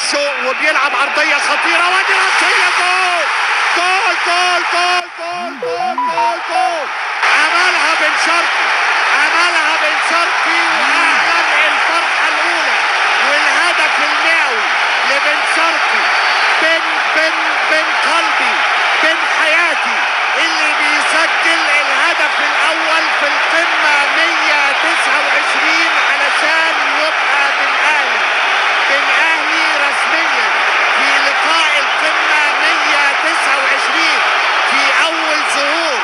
وشه وبيلعب عرضيه خطيره وادي راسيه جول جول جول جول جول جول جول جول. عملها بن شرقي، عملها بن شرقي واعلن الفرحه الاولى والهدف المئوي لبن شرقي. بن قلبي، بن حياتي، اللي بيسجل الهدف الاول في القمه 129 علشان يبقى بن اهلي رسميا في لقاء القمه 129 في اول ظهور.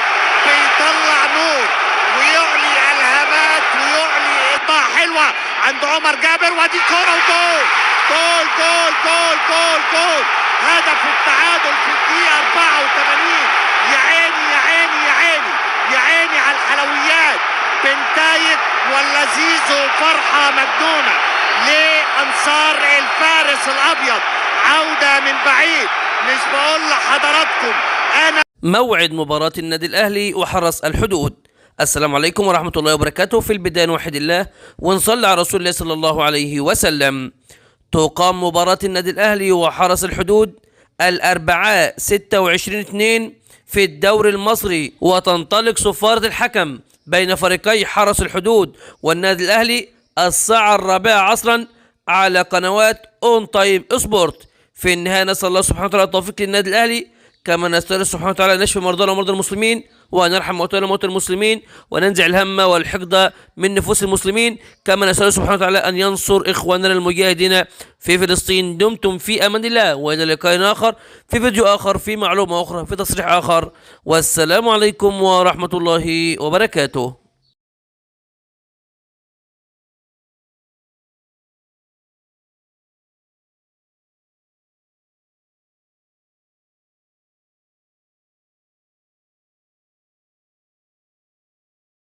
بيطلع نور ويعلي الهامات ويعلي ايقاع حلوه عند عمر جابر وادي كوره وجول جول جول جول جول جول. هدف التعادل في الدقيقه 84. يا عيني يا عيني يا عيني يا عيني على الحلويات. بنتايج ولا زيزو فرحه مجنونه لانصار الفارس الابيض. عوده من بعيد. مش بقول لحضراتكم انا موعد مباراة النادي الأهلي وحرس الحدود. السلام عليكم ورحمة الله وبركاته. في البداية نوحد الله ونصلي على رسول الله صلى الله عليه وسلم. تقام مباراة النادي الأهلي وحرس الحدود الأربعاء 26/2 في الدوري المصري، وتنطلق صفارة الحكم بين فريقي حرس الحدود والنادي الأهلي الساعة 4 عصرا على قنوات اون تايم سبورت. في النهاية نسأل الله سبحانه وتعالى التوفيق للنادي الأهلي، كما نسأل سبحانه وتعالى أن يشفي مرضانا ومرضى المسلمين، وأن يرحم موتانا وموتى المسلمين، وننزع الهم والحقد من نفوس المسلمين، كما نسأل سبحانه وتعالى أن ينصر إخواننا المجاهدين في فلسطين. دمتم في أمان الله، وإلى لقاء آخر في فيديو آخر في معلومة أخرى في تصريح آخر، والسلام عليكم ورحمة الله وبركاته.